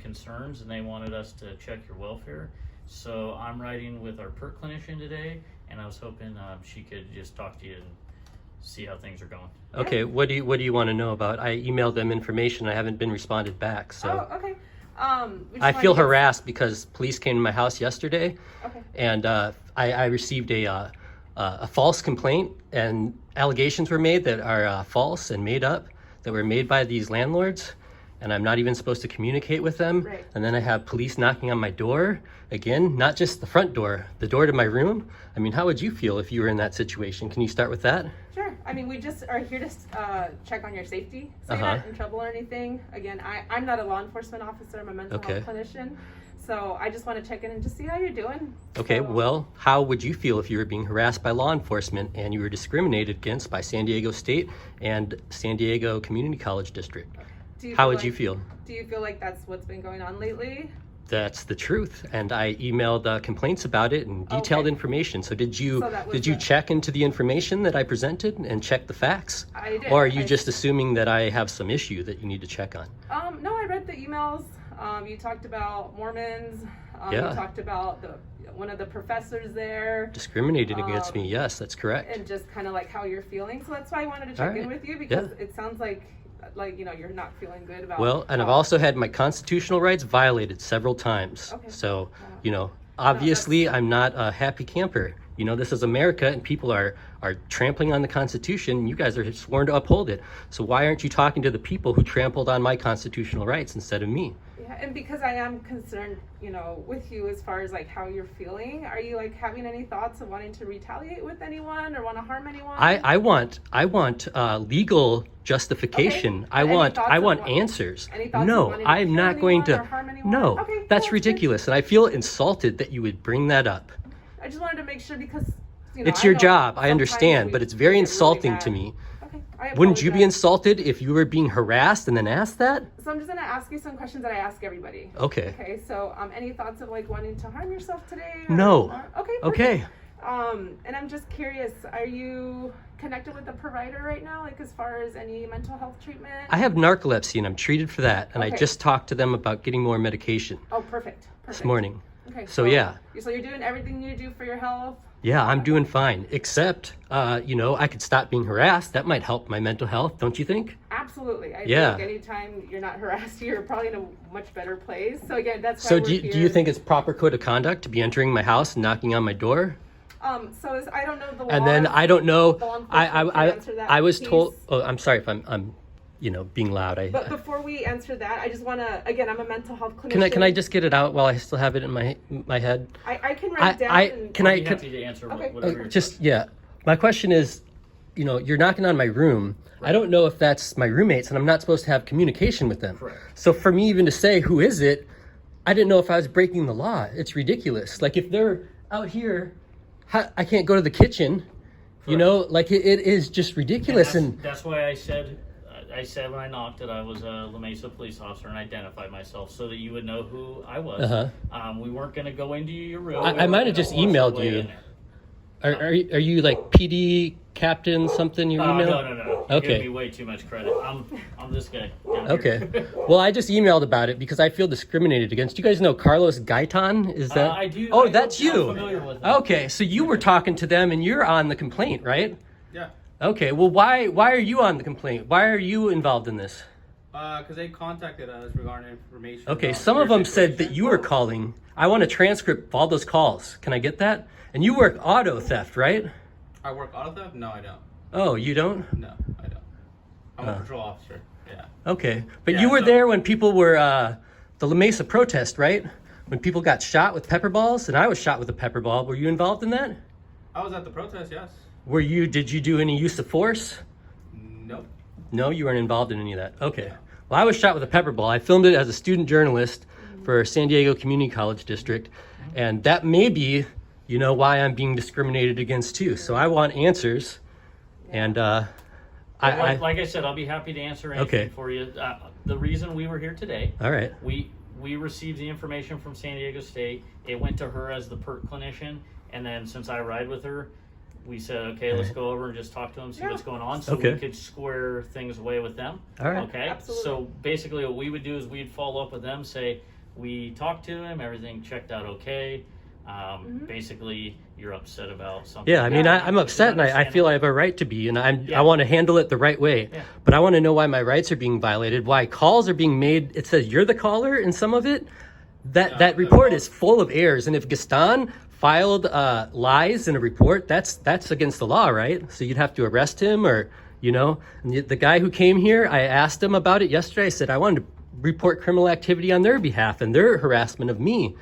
concerns and they wanted us to check your welfare. So I'm riding with our PERT clinician today, and I was hoping she could just talk to you and see how things are going. Okay, what do you want to know about? I emailed them information. I haven't been responded back. So. Oh, okay. I feel harassed because police came to my house yesterday, and I received a false complaint, and allegations were made that are false and made up, that were made by these landlords, and I'm not even supposed to communicate with them. Right. And then I have police knocking on my door again, not just the front door, the door to my room. I mean, how would you feel if you were in that situation? Can you start with that? Sure. I mean, we just are here to check on your safety, so you're not in trouble or anything. Again, I'm not a law enforcement officer. I'm a mental health clinician. So I just want to check in and just see how you're doing. Okay, well, how would you feel if you were being harassed by law enforcement and you were discriminated against by San Diego State and San Diego Community College District? How would you feel? Do you feel like that's what's been going on lately? That's the truth, and I emailed complaints about it and detailed information. So did you check into the information that I presented and check the facts? I did. Or are you just assuming that I have some issue that you need to check on? No, I read the emails. You talked about Mormons. You talked about one of the professors there discriminated against me. Yes, that's correct. And just kind of like how you're feeling. So that's why I wanted to check in with you, because it sounds like you're not feeling good about. Well, and I've also had my constitutional rights violated several times. So obviously I'm not a happy camper. This is America, and people are trampling on the Constitution, and you guys are sworn to uphold it. So why aren't you talking to the people who trampled on my constitutional rights instead of me? Yeah, and because I am concerned, with you as far as like how you're feeling. Are you like having any thoughts of wanting to retaliate with anyone or want to harm anyone? I want legal justification. I want answers. No, I'm not going to. No, that's ridiculous, and I feel insulted that you would bring that up. I just wanted to make sure because it's your job. I understand, but it's very insulting to me. Wouldn't you be insulted if you were being harassed and then asked that? So I'm just gonna ask you some questions that I ask everybody. Okay. Okay. So, any thoughts of like wanting to harm yourself today? No. Okay. Okay. And I'm just curious, are you connected with a provider right now, like as far as any mental health treatment? I have narcolepsy and I'm treated for that, and I just talked to them about getting more medication. Oh, perfect. This morning. Okay. So yeah. So you're doing everything you do for your health? Yeah, I'm doing fine, except, I could stop being harassed. That might help my mental health, don't you think? Absolutely. I feel like anytime you're not harassed, you're probably in a much better place. So again, that's why So do you think it's proper code of conduct to be entering my house and knocking on my door? I don't know the law. And then I don't know, I was told, I'm sorry if I'm being loud. But before we answer that, I just want to, again, I'm a mental health clinician. Can I just get it out while I still have it in my head? I can write it down. I'll be happy to answer whatever. My question is, you're knocking on my room. Right. I don't know if that's my roommates, and I'm not supposed to have communication with them. Correct. So for me even to say, who is it, I didn't know if I was breaking the law. It's ridiculous. Like if they're out here, I can't go to the kitchen. Correct. It is just ridiculous. And that's why I said when I knocked that I was a La Mesa police officer and identified myself so that you would know who I was. We weren't going to go into your room. I might have just emailed you. Are you like PD captain something? Your email? No. You're giving me way too much credit. I'm this guy. Okay. Well, I just emailed about it because I feel discriminated against. Do you guys know Carlos Gaitan? Is that? I do. Oh, that's you. I'm familiar with him. Okay, so you were talking to them and you're on the complaint, right? Yeah. Okay. Well, why are you on the complaint? Why are you involved in this? Because they contacted us regarding information. Okay, some of them said that you were calling. I want a transcript of all those calls. Can I get that? And you work auto theft, right? I work auto theft? No, I don't. Oh, you don't? No, I don't. I'm a patrol officer. Yeah. Okay, but you were there when people were the La Mesa protest, right? When people got shot with pepper balls, and I was shot with a pepper ball. Were you involved in that? I was at the protest, yes. Did you do any use of force? Nope. No, you weren't involved in any of that. Okay. Well, I was shot with a pepper ball. I filmed it as a student journalist for San Diego Community College District, and that may be, why I'm being discriminated against too. So I want answers, and like I said, I'll be happy to answer anything for you. The reason we were here today, all right, we received the information from San Diego State. It went to her as the PERT clinician, and then since I ride with her, we said, okay, let's go over and just talk to them, see what's going on, so Okay. we could square things away with them. All right. Okay. Absolutely. So basically, what we would do is we'd follow up with them, say we talked to him, everything checked out okay. Basically, you're upset about something. Yeah, I mean, I'm You upset, and I understand feel it. I have a right to be, and I Yeah. want to handle it the right way. Yeah. But I want to know why my rights are being violated, why calls are being made. It says you're the caller in some of it. That Yeah, report is full of errors, and if Gaston filed lies in a report, that's against the law, right? So you'd have to arrest him, or And the guy who came here, I asked him about it yesterday. I said I wanted to report criminal activity on their behalf and their harassment of me,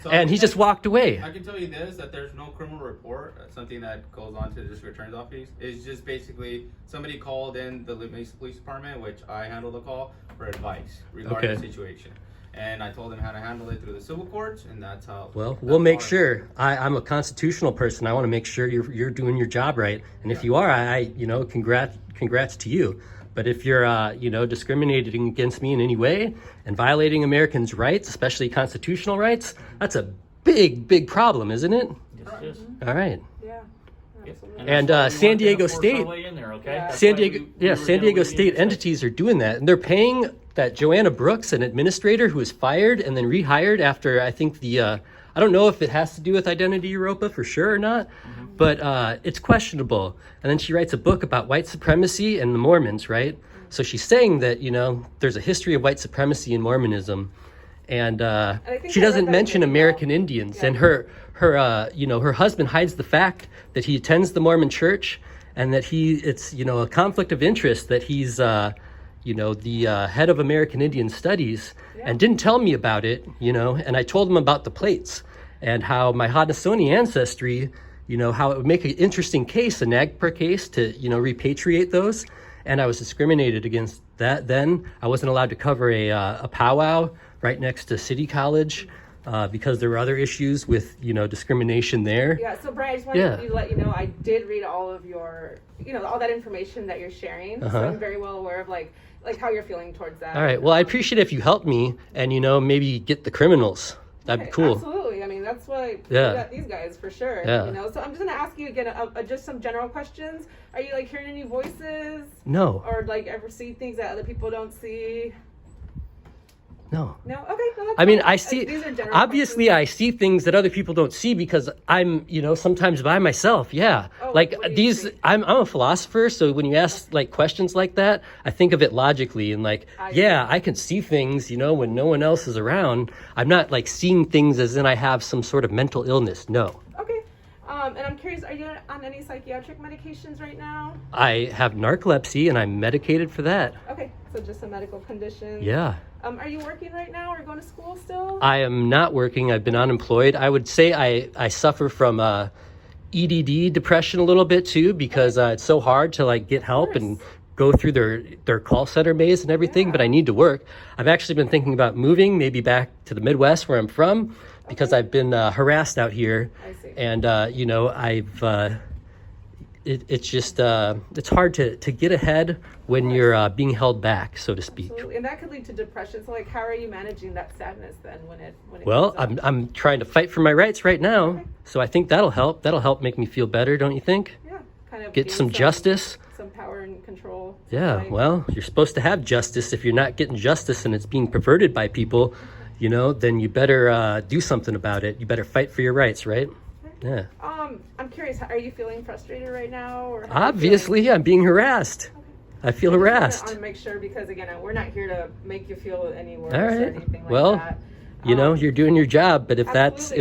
So and he just walked away. I can tell you this, that there's no criminal report. Something that goes on to the district attorney's office is just basically somebody called in the Mesa Police Department, which I handle the call, for advice regarding the situation. And I told them how to handle it through the civil courts, and that's how. Well, that's we'll make how sure. I'm a constitutional person. I want to make sure you're doing your job right. And if you are, congrats to you. But if you're, discriminating against me in any way and violating Americans' rights, especially constitutional rights, that's a big problem, isn't it? Yes, it is. All right. Yeah. Yep. Absolutely. And, that's why we San wanted to Diego force our State- way in there, okay? Yeah. That's San why Diego, we were San gonna Diego leave State it. entities are doing that, and they're paying that Joanna Brooks, an administrator who was fired and then rehired after I think I don't know if it has to do with Identity Europa for sure or not, but it's questionable. And then she writes a book about white supremacy and the Mormons, right? So she's saying that there's a history of white supremacy in Mormonism, and I think she I read doesn't that mention as well. American Indians, Yeah. and her husband hides the fact that he attends the Mormon Church, and that it's a conflict of interest that he's the head of American Indian Studies, and didn't tell me about it, and I told him about the plates and how my Haudenosaunee ancestry, how it would make an interesting case, a NAGPRA case, to repatriate those, and I was discriminated against that. Then I wasn't allowed to cover a powwow right next to City College because there were other issues with discrimination there. Yeah, so Brian, I just wanted to let you know I did read all of your, all that information that you're sharing. So I'm very well aware of like how you're feeling towards that. All right. Well, I appreciate if you help me and maybe get the criminals. That'd be cool. Absolutely. I mean, that's why we Yeah. got these guys for sure. Yeah. So I'm just gonna ask you again, just some general questions. Are you hearing any voices, No. or ever see things that other people don't see? No. No. Okay. No, that's I mean, fine. I see. These are general Obviously, questions. I see things that other people don't see because I'm, sometimes by myself. Yeah, Oh, like what do you these. see? I'm a philosopher, so when you ask questions like that, I think of it logically and I can see things, when no one else is around. I'm not seeing things as in I have some sort of mental illness. No, Okay. And I'm curious, are you on any psychiatric medications right now? I have narcolepsy and I'm medicated for that. Okay, so just a medical condition. Yeah. Are you working right now or going to school still? I am not working. I've been unemployed. I would say I suffer from EDD depression a little bit too, because it's so hard to get help and go through their call center maze and everything, but I need to work. I've actually been thinking about moving maybe back to the Midwest where I'm from, because I've been harassed out here. I see. And it's just it's hard to get ahead when you're being held back, so to speak. Absolutely. And that could lead to depression. So how are you managing that sadness then when it Well, comes up? I'm trying to fight for my rights right now, Okay. so I think that'll help. That'll help make me feel better, don't you think? Yeah, kind of Get gain some justice. some power and control. Yeah, Like- well, you're supposed to have justice. If you're not getting justice and it's being perverted by people, then you better do something about it. You better fight for your rights, right? Yeah. I'm curious, are you feeling frustrated right now? Or how are you Obviously, I'm being harassed. I feel feeling? I harassed. want to make sure, because again, we're not here to make you feel any worse All or right. anything like Well, that. you're doing your job, but if that's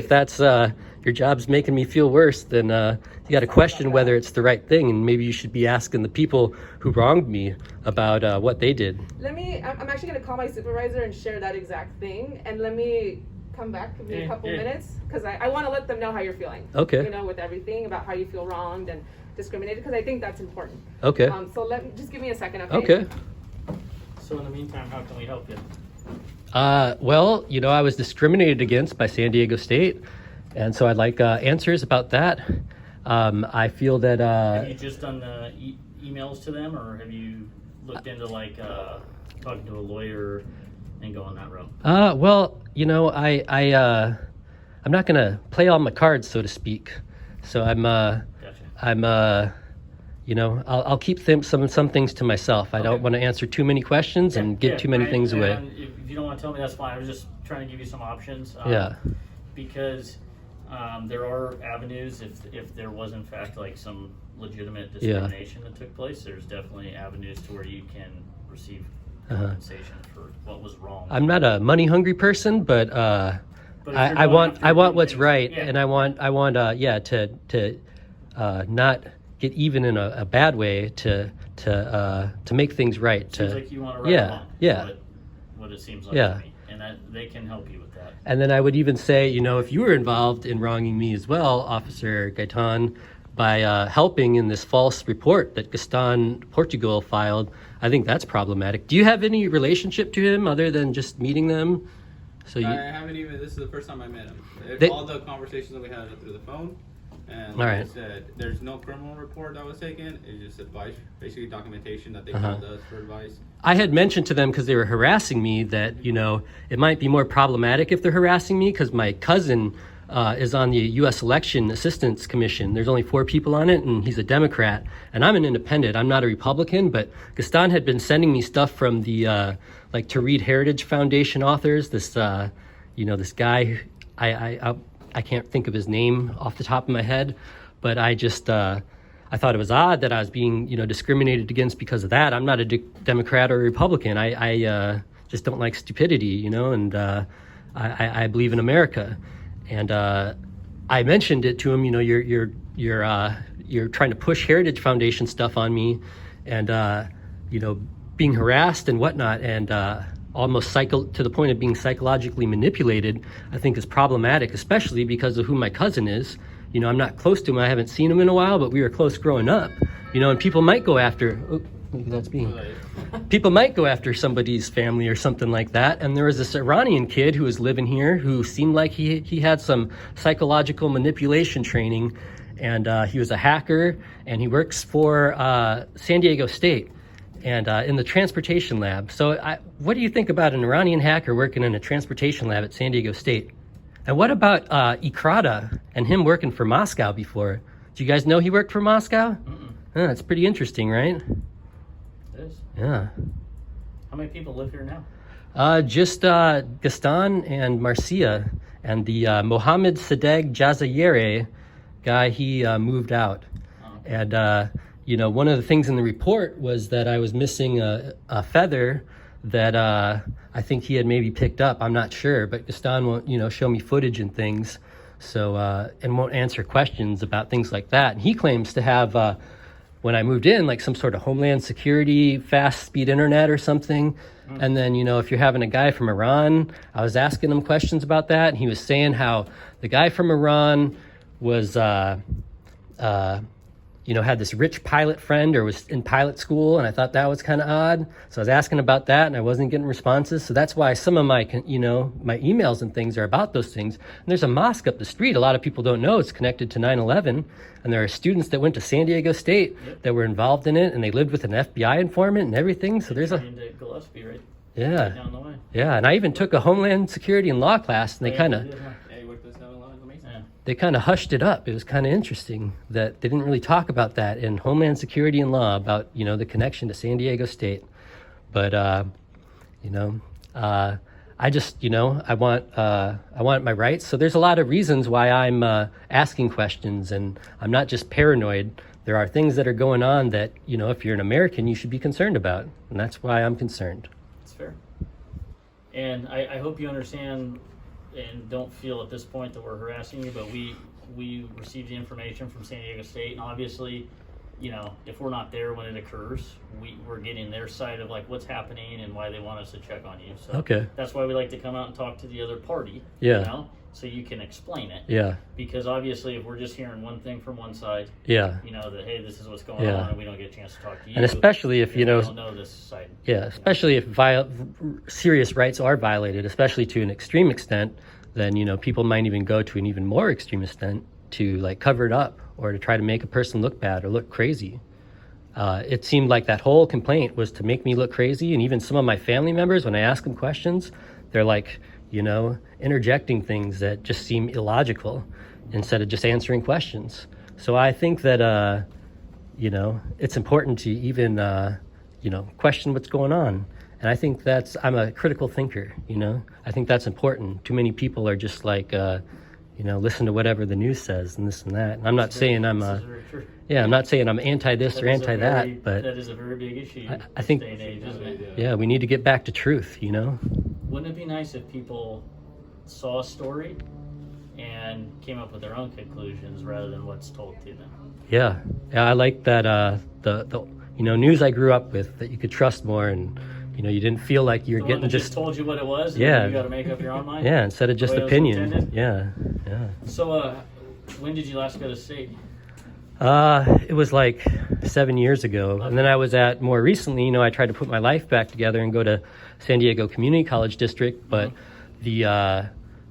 your job's making me feel worse, then you got to question whether it's the right thing, and maybe you should be asking the people who wronged me about what they did. I'm actually going to call my supervisor and share that exact thing, and let me come back, give me a couple minutes, because I want to let them know how you're feeling. Okay. With everything about how you feel wronged and discriminated, because I think that's important. Okay. So just give me a second, okay? Okay. So in the meantime, how can we help you? Well, I was discriminated against by San Diego State, and so I'd like answers about that. I feel that Have you just done the emails to them, or have you looked into talking to a lawyer and going that route? well, I'm not gonna play all my cards, so to speak. So I'm Gotcha. I'm I'll keep some things to myself. I don't want to answer too many questions and give too many things away. If you don't want to tell me, that's fine. I was just trying to give you some options. Because there are avenues if there was in fact like some legitimate discrimination that took place. There's definitely avenues to where you can receive compensation for what was wrong. I'm not a money hungry person, but I want what's right, and I want to not get even in a bad way to make things right. Seems like you want to right what it seems like to me, and they can help you with that. And then I would even say, if you were involved in wronging me as well, Officer Gaitan, by helping in this false report that Gaston Portugal filed, I think that's problematic. Do you have any relationship to him other than just meeting them? I haven't even. This is the first time I met him. All the conversations that we had are through the phone. And like I said, there's no criminal report that was taken. It's just advice, basically documentation that they called us for advice. I had mentioned to them, because they were harassing me, that, it might be more problematic if they're harassing me, because my cousin is on the U.S. Election Assistance Commission. There's only 4 people on it, and he's a Democrat. And I'm an independent. I'm not a Republican, but Gaston had been sending me stuff from the, to read Heritage Foundation authors. This, this guy, I can't think of his name off the top of my head, but I just, I thought it was odd that I was being, discriminated against because of that. I'm not a Democrat or a Republican. I just don't like stupidity, and I believe in America. And I mentioned it to him, you're trying to push Heritage Foundation stuff on me, and being harassed and whatnot, and almost to the point of being psychologically manipulated, I think is problematic, especially because of who my cousin is. I'm not close to him. I haven't seen him in a while, but we were close growing up. And people might go after. Oh, maybe that's me. People might go after somebody's family or something like that. And there was this Iranian kid who was living here who seemed like he had some psychological manipulation training, and he was a hacker, and he works for San Diego State. And in the transportation lab. So what do you think about an Iranian hacker working in a transportation lab at San Diego State? And what about Ikrada and him working for Moscow before? Do you guys know he worked for Moscow? It's pretty interesting, right? It is. Yeah. How many people live here now? Just Gaston and Marcia. And the Mohammed Sadegh Jazayeri guy, he moved out. And one of the things in the report was that I was missing a feather that I think he had maybe picked up. I'm not sure, but Gaston won't, show me footage and things, so and won't answer questions about things like that. And he claims to have, when I moved in, like some sort of Homeland Security fast speed internet or something. And then, if you're having a guy from Iran, I was asking him questions about that, and he was saying how the guy from Iran was had this rich pilot friend or was in pilot school, and I thought that was kind of odd. So I was asking about that, and I wasn't getting responses. So that's why some of my, my emails and things are about those things. And there's a mosque up the street. A lot of people don't know it's connected to 9/11, and there are students that went to San Diego State that were involved in it, and they lived with an FBI informant and everything. So there's Gillespie, right? Yeah. Right down the way. Yeah, and I even took a Homeland Security and law class, and they kind of. They kind of hushed it up. It was kind of interesting that they didn't really talk about that in Homeland Security and Law about, the connection to San Diego State. But, I just, I want my rights. So there's a lot of reasons why I'm asking questions, and I'm not just paranoid. There are things that are going on that, if you're an American, you should be concerned about. And that's why I'm concerned. That's fair. And I hope you understand and don't feel at this point that we're harassing you, but we received the information from San Diego State, and obviously, if we're not there when it occurs, we're getting their side of like what's happening and why they want us to check on you. So that's why we like to come out and talk to the other party. So you can explain it. Yeah. Because obviously, if we're just hearing one thing from one side, that hey, this is what's going on, and we don't get a chance to talk to you. And especially if don't know this side. Yeah, especially if serious rights are violated, especially to an extreme extent, then people might even go to an even more extreme extent to like cover it up or to try to make a person look bad or look crazy. It seemed like that whole complaint was to make me look crazy, and even some of my family members, when I ask them questions, they're like, interjecting things that just seem illogical instead of just answering questions. So I think that, you know, it's important to even, you know, question what's going on. And I think I'm a critical thinker, you know. I think that's important. Too many people are just like, you know, listen to whatever the news says and this and that. And I'm not saying I'm not saying I'm anti this or anti that, but that is a very big issue. I think, day and age, isn't it? yeah, we need to get back to truth, you know. Wouldn't it be nice if people saw a story and came up with their own conclusions rather than what's told to them? Yeah, I like that. The you know, news I grew up with, that you could trust more, and you know, you didn't feel like you're getting one that just told you what it was. And yeah, you got to make up your own mind. Yeah, instead of just opinion. Yeah. So, when did you last go to state? It was like 7 years ago, okay. And then I was more recently. You know, I tried to put my life back together and go to San Diego Community College District, but the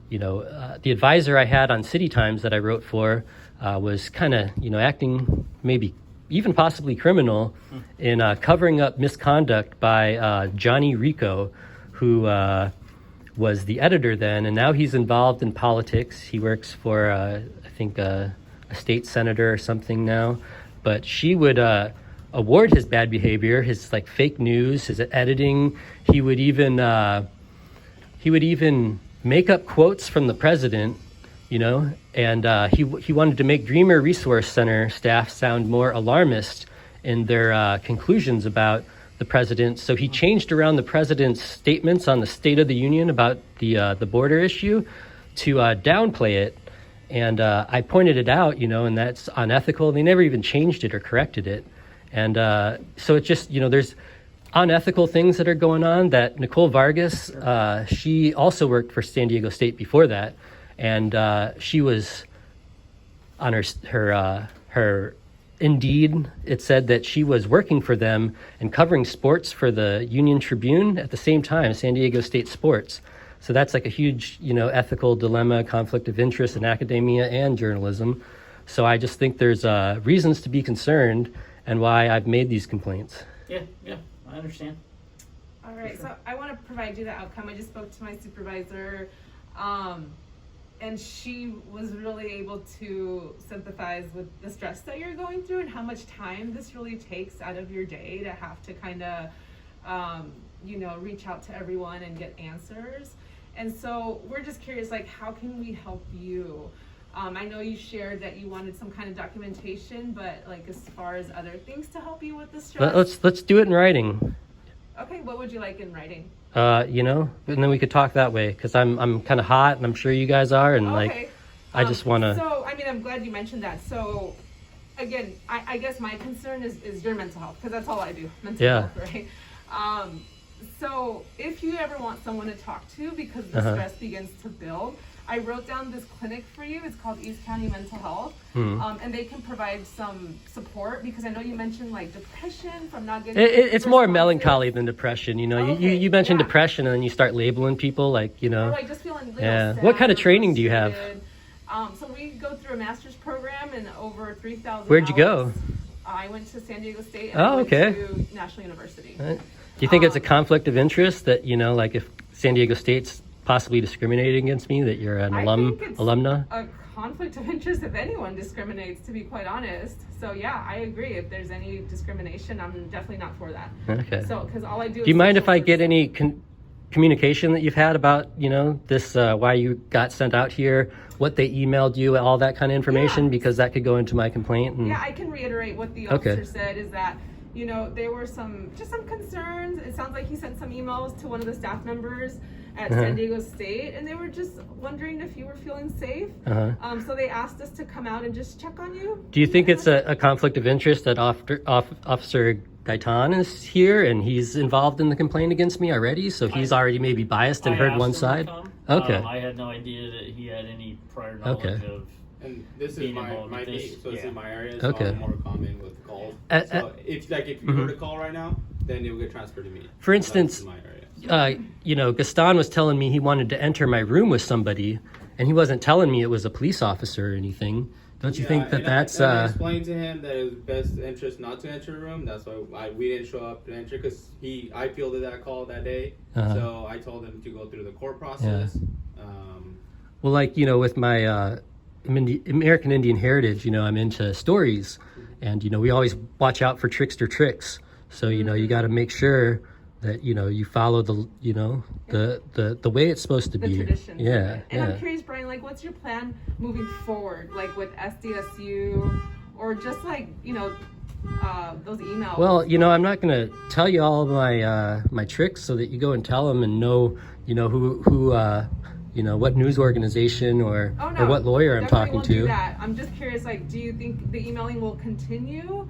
you know, the advisor I had on City Times that I wrote for was kind of, you know, acting maybe even possibly criminal in covering up misconduct by Johnny Rico, who was the editor then, and now he's involved in politics. He works for, I think, a state senator or something now. But she would award his bad behavior, his like fake news, his editing. He would even make up quotes from the president, you know, and he wanted to make Dreamer Resource Center staff sound more alarmist in their conclusions about the president. So he changed around the president's statements on the State of the Union about the border issue to downplay it. And I pointed it out, you know, and that's unethical. They never even changed it or corrected it. And so it's just, you know, there's unethical things that are going on. That Nicole Vargas, she also worked for San Diego State before that. And she was on her Indeed, it said that she was working for them and covering sports for the Union Tribune at the same time, San Diego State sports. So that's like a huge, you know, ethical dilemma, conflict of interest in academia and journalism. So I just think there's reasons to be concerned, and why I've made these complaints. Yeah, I understand. All right, so I want to provide you the outcome. I just spoke to my supervisor, and she was really able to sympathize with the stress that you're going through and how much time this really takes out of your day to have to kind of, you know, reach out to everyone and get answers. And so we're just curious, like, how can we help you? I know you shared that you wanted some kind of documentation, but like as far as other things to help you with the stress? Let's do it in writing. Okay, what would you like in writing? You know, and then we could talk that way, because I'm kind of hot, and I'm sure you guys are, and like, I just want to. So, I mean, I'm glad you mentioned that. So, again, I guess my concern is your mental health, because that's all I do, mental health, right? So, if you ever want someone to talk to because the stress begins to build, I wrote down this clinic for you. It's called East County Mental Health, and they can provide some support, because I know you mentioned like depression from not getting. It's more melancholy than depression, you know. You mentioned depression, and then you start labeling people like, you know. Or like just feeling sad. What kind of training do you have? So we go through a master's program and over 3,000. Where'd you go? I went to San Diego State. And I went to National University. Do you think it's a conflict of interest that, you know, like if San Diego State's possibly discriminating against me, that you're an alumna? A conflict of interest if anyone discriminates, to be quite honest. So yeah, I agree. If there's any discrimination, I'm definitely not for that. Okay. So, because all I do. Do you mind if I get any communication that you've had about, you know, this, why you got sent out here, what they emailed you, all that kind of information, because that could go into my complaint? And... Yeah, I can reiterate what the officer said, is that, you know, there were some concerns. It sounds like he sent some emails to one of the staff members at San Diego State, and they were just wondering if you were feeling safe. So they asked us to come out and just check on you. Do you think it's a conflict of interest that Officer Gaitan is here and he's involved in the complaint against me already? So he's already maybe biased and heard one side? Okay. I had no idea that he had any prior knowledge of. And this is my beat, so it's in my area, so Okay. I'm more common with calls. So if you were to call right now, then it will get transferred to me. For instance, you know, Gaston was telling me he wanted to enter my room with somebody, and he wasn't telling me it was a police officer or anything. Don't you think that's... I explained to him that it was best interest not to enter a room. That's why we didn't show up to enter, because I fielded that call that day. So I told him to go through the court process. Well, like, you know, with my... American Indian heritage, you know, I'm into stories, and you know, we always watch out for trickster tricks. So you know, you got to make sure that you know you follow the you know the way it's supposed to The be. traditions. Yeah, And yeah. I'm curious, Brian, like, what's your plan moving forward, like with SDSU, or just like you know, those emails? Well, you know, I'm not going to tell you all of my my tricks so that you go and tell them and know, you know, who you know, what news organization or what lawyer I'm definitely talking won't to. do that. I'm just curious, like, do you think the emailing will continue?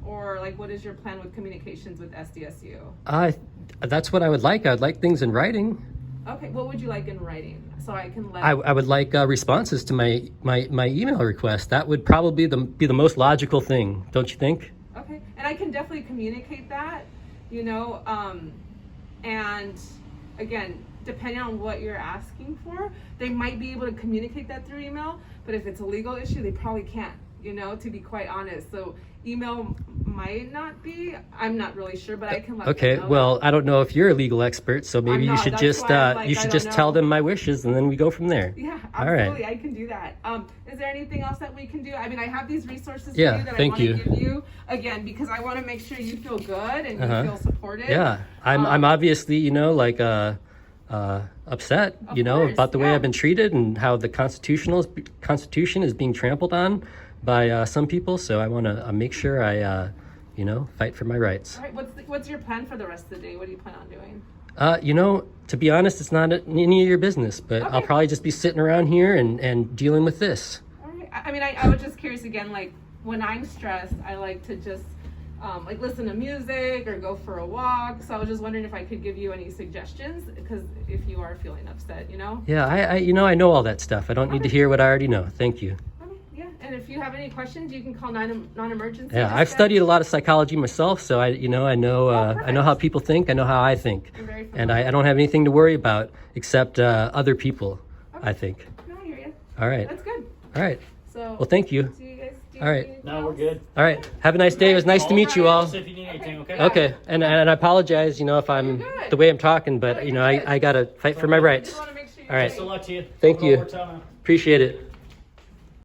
Or like, what is your plan with communications with SDSU? That's what I would like. I'd like things in writing. Okay, what would you like in writing? So I can let... I would like responses to my email request. That would probably be the most logical thing, don't you think? Okay, and I can definitely communicate that, you know, and again, depending on what you're asking for, they might be able to communicate that through email, but if it's a legal issue, they probably can't, you know, to be quite honest. So email might not be, I'm not really sure, but I can let Okay, them know well, that. I don't know if you're a legal expert, so maybe you not, should that's just why I'm like, you I should don't just tell know. them my wishes, and then we go from there. Yeah, All right. absolutely, I can do that. Is there anything else that we can do? I mean, I have these resources Yeah, for you that thank I want you. to give you, again, because I want to make sure you feel good and you feel supported. Yeah, I'm obviously, you know, like upset, Of you know, course, about the way yeah. I've been treated and how the Constitution is being trampled on by some people. So I want to make sure I, you know, fight for my rights. All right, what's your plan for the rest of the day? What do you plan on doing? You know, to be honest, it's not any of your business, but I'll Okay. probably just be sitting around here and dealing with this. All right. I mean, I was just curious again, like when I'm stressed, I like to just like listen to music or go for a walk. So I was just wondering if I could give you any suggestions, because if you are feeling upset, you know. Yeah, I you know, I know all that stuff. I don't need to hear what I already know. Thank you. Okay, yeah. And if you have any questions, you can call non-emergency. Yeah, I've studied a lot of psychology myself, so I know I know how people think. I know how I think, You're very and I don't have anything to worry about except other people. I think. No, I hear you. All right. That's good. All right. So. Well, thank you. See you guys. Do you All right. need anything No, we're else? good. All right. Have a nice day. It was nice to meet you all. If you need anything, okay? Okay. And I apologize, you know, if I'm good. the way I'm talking, but you know, I gotta fight for my I rights. just want to make sure you're All right. Best of luck to you. Thank We'll you. go over time now. Appreciate it.